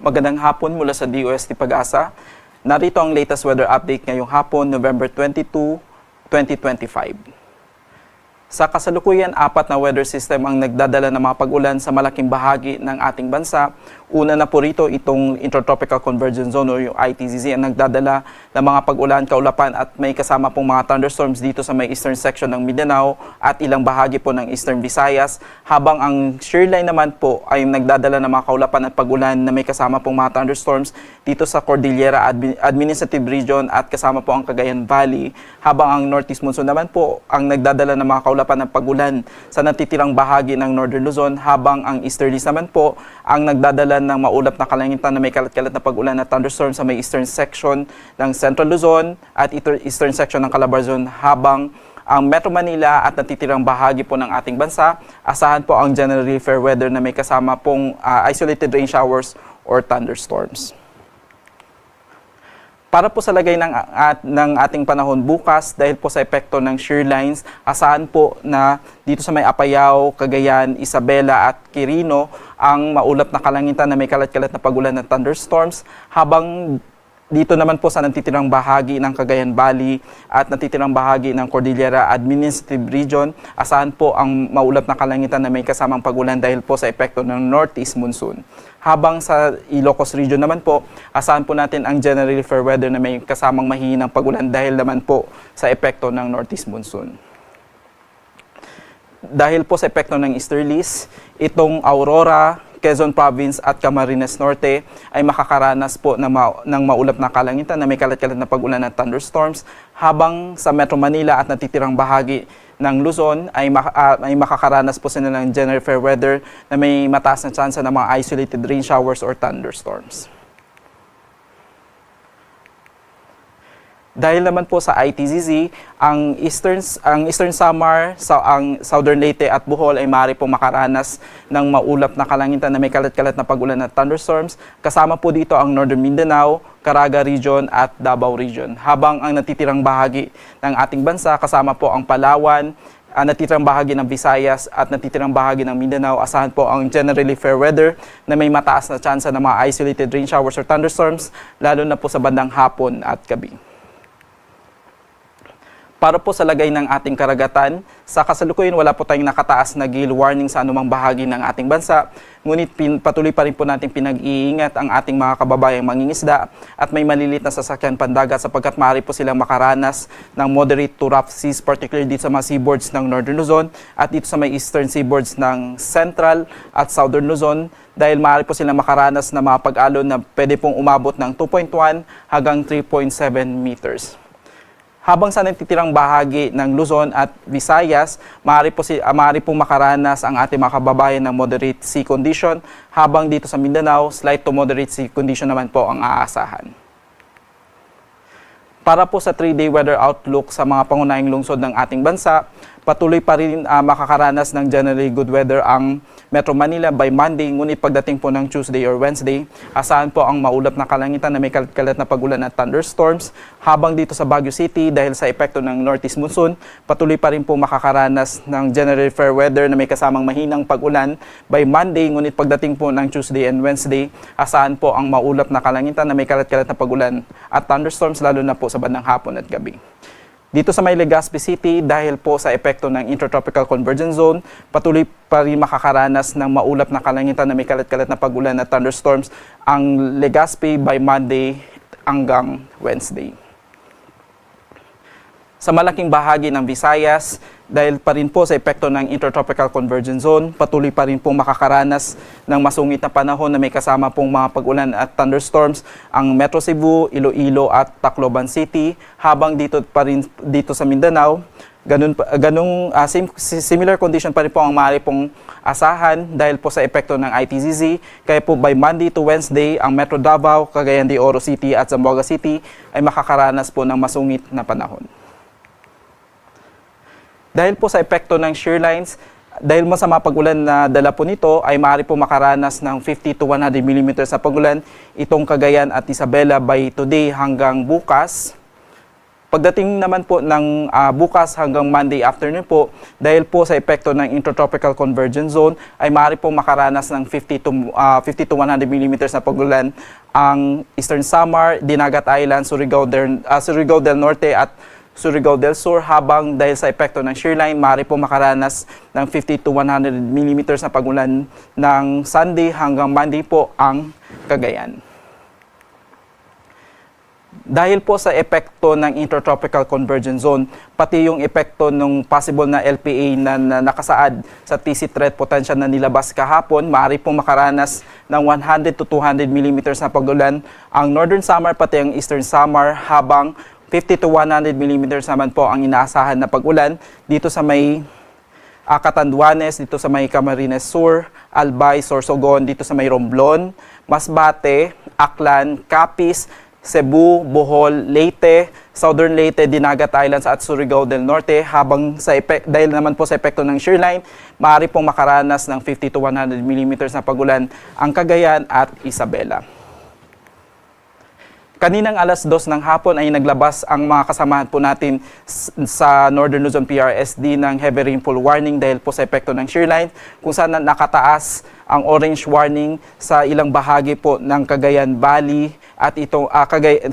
Magandang hapon mula sa DOST Pag-asa. Narito ang latest weather update ngayong hapon, November 22, 2025. Sa kasalukuyan, 4 na weather system ang nagdadala ng mga pag-ulan sa malaking bahagi ng ating bansa. Una na po rito itong Intertropical Convergence Zone o yung ITZZ ang nagdadala ng mga pag-ulan, kaulapan at may kasama pong mga thunderstorms dito sa may eastern section ng Mindanao at ilang bahagi po ng Eastern Visayas. Habang ang shearline naman po ay nagdadala ng mga kaulapan at pag-ulan na may kasama pong mga thunderstorms dito sa Cordillera Administrative Region at kasama po ang Cagayan Valley. Habang ang Northeast Monsoon naman po ang nagdadala ng mga kaulapan ng pag-ulan sa natitirang bahagi ng Northern Luzon, habang ang easterlies naman po ang nagdadala ng maulap na kalangitan na may kalat-kalat na pag-ulan at thunderstorm sa may eastern section ng Central Luzon at eastern section ng Calabarzon, habang ang Metro Manila at natitirang bahagi po ng ating bansa, asahan po ang generally fair weather na may kasama pong isolated rain showers or thunderstorms. Para po sa lagay ng ating panahon bukas, dahil po sa epekto ng shear lines, asahan po na dito sa may Apayao, Cagayan, Isabela at Quirino ang maulap na kalangitan na may kalat-kalat na pag-ulan at thunderstorms, habang dito naman po sa natitirang bahagi ng Cagayan Valley at natitirang bahagi ng Cordillera Administrative Region, asahan po ang maulap na kalangitan na may kasamang pag-ulan dahil po sa epekto ng Northeast Monsoon. Habang sa Ilocos Region naman po, asahan po natin ang generally fair weather na may kasamang mahihinang pag-ulan dahil naman po sa epekto ng Northeast Monsoon. Dahil po sa epekto ng easterlies, itong Aurora, Quezon Province at Camarines Norte ay makakaranas po ng maulap na kalangitan na may kalat-kalat na pag-ulan at thunderstorms, habang sa Metro Manila at natitirang bahagi ng Luzon ay makakaranas po sila ng general fair weather na may mataas na tsansa ng mga isolated rain showers or thunderstorms. Dahil naman po sa ITZZ, ang Eastern Samar, ang Southern Leyte at Bohol ay maaari po makaranas ng maulap na kalangitan na may kalat-kalat na pag-ulan at thunderstorms. Kasama po dito ang Northern Mindanao, Caraga Region at Davao Region. Habang ang natitirang bahagi ng ating bansa, kasama po ang Palawan, natitirang bahagi ng Visayas at natitirang bahagi ng Mindanao, asahan po ang generally fair weather na may mataas na tsansa ng mga isolated rain showers or thunderstorms, lalo na po sa bandang hapon at gabi. Para po sa lagay ng ating karagatan, sa kasalukuyan wala po tayong nakataas na gale warning sa anumang bahagi ng ating bansa. Ngunit patuloy pa rin po natin pinag-iingat ang ating mga kababayang mangingisda at may malilit na sasakyan pandagat sapagkat maaari po silang makaranas ng moderate to rough seas, particularly dito sa mga seaboards ng Northern Luzon at dito sa may eastern seaboards ng Central at Southern Luzon, dahil maaari po silang makaranas ng mga pag-alon na pwede pong umabot ng 2.1 hanggang 3.7 meters. Habang sa natitirang bahagi ng Luzon at Visayas, maaari pong makaranas ang ating mga kababayan ng moderate sea condition, habang dito sa Mindanao, slight to moderate sea condition naman po ang aasahan. Para po sa 3-day weather outlook sa mga pangunahing lungsod ng ating bansa, patuloy pa rin makakaranas ng generally good weather ang Metro Manila by Monday, ngunit pagdating po ng Tuesday or Wednesday, asahan po ang maulap na kalangitan na may kalat na pag-ulan at thunderstorms. Habang dito sa Baguio City, dahil sa epekto ng Northeast Monsoon, patuloy pa rin po makakaranas ng generally fair weather na may kasamang mahinang pag-ulan by Monday, ngunit pagdating po ng Tuesday and Wednesday, asahan po ang maulap na kalangitan na may kalat na pag-ulan at thunderstorms, lalo na po sa bandang hapon at gabi. Dito sa may Legazpi City, dahil po sa epekto ng Intertropical Convergence Zone, patuloy pa rin makakaranas ng maulap na kalangitan na may kalat-kalat na pag-ulan at thunderstorms ang Legazpi by Monday hanggang Wednesday. Sa malaking bahagi ng Visayas, dahil pa rin po sa epekto ng Intertropical Convergence Zone, patuloy pa rin po makakaranas ng masungit na panahon na may kasama pong mga pag-ulan at thunderstorms ang Metro Cebu, Iloilo at Tacloban City, habang dito sa Mindanao, similar condition pa rin po ang maaari pong asahan dahil po sa epekto ng ITZZ. Kaya po by Monday to Wednesday, ang Metro Davao, Cagayan de Oro City at Zamboanga City ay makakaranas po ng masungit na panahon. Dahil po sa epekto ng shear lines, dahil masama pag-ulan na dala po nito, ay maaari po makaranas ng 50 to 100 mm na pag-ulan itong Cagayan at Isabela by today hanggang bukas. Pagdating naman po ng bukas hanggang Monday afternoon po, dahil po sa epekto ng Intertropical Convergence Zone, ay maaari pong makaranas ng 50 to 100 millimeters na pagulan ang Eastern Samar, Dinagat Island, Surigao del Norte at Surigao del Sur, habang dahil sa epekto ng shearline, maaari po makaranas ng 50 to 100 millimeters na pagulan ng Sunday hanggang Monday po ang Cagayan. Dahil po sa epekto ng Intertropical Convergence Zone, pati yung epekto ng possible na LPA na nakasaad sa TC threat potential na nilabas kahapon, maaari pong makaranas ng 100 to 200 millimeters na pagulan ang Northern Samar pati ang Eastern Samar, habang 50 to 100 millimeters naman po ang inaasahan na pagulan dito sa may Catanduanes, dito sa may Camarines Sur, Albay, Sorsogon, dito sa may Romblon, Masbate, Aklan, Capiz, Cebu, Bohol, Leyte, Southern Leyte, Dinagat Islands at Surigao del Norte, habang dahil naman po sa epekto ng shearline, maaari pong makaranas ng 50 to 100 millimeters na pagulan ang Cagayan at Isabela. Kaninang alas 2 ng hapon ay naglabas ang mga kasamahan po natin sa Northern Luzon PRSD ng heavy rainfall warning dahil po sa epekto ng shearline, kung saan nakataas ang orange warning sa ilang bahagi po ng Cagayan Valley at itong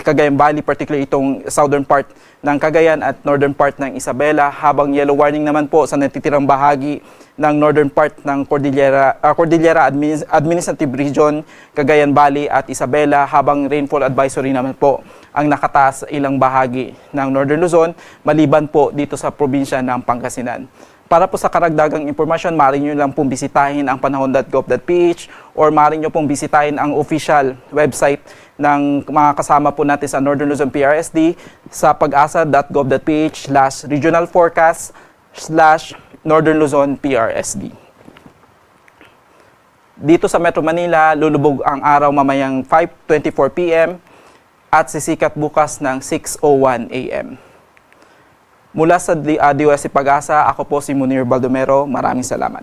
Cagayan Valley, particularly itong southern part ng Cagayan at northern part ng Isabela, habang yellow warning naman po sa natitirang bahagi ng northern part ng Cordillera Administrative Region, Cagayan Valley at Isabela, habang rainfall advisory naman po ang nakataas sa ilang bahagi ng Northern Luzon, maliban po dito sa probinsya ng Pangasinan. Para po sa karagdagang impormasyon, maaari nyo lang pong bisitahin ang panahon.gov.ph or maaari nyo pong bisitahin ang official website ng mga kasama po natin sa Northern Luzon PRSD sa pag-asa.gov.ph/regional forecast/Northern Luzon PRSD. Dito sa Metro Manila, lulubog ang araw mamayang 5:24 p.m. at sisikat bukas ng 6:01 a.m. Mula sa DOST Pag-asa, ako po si Munir Baldomero. Maraming salamat.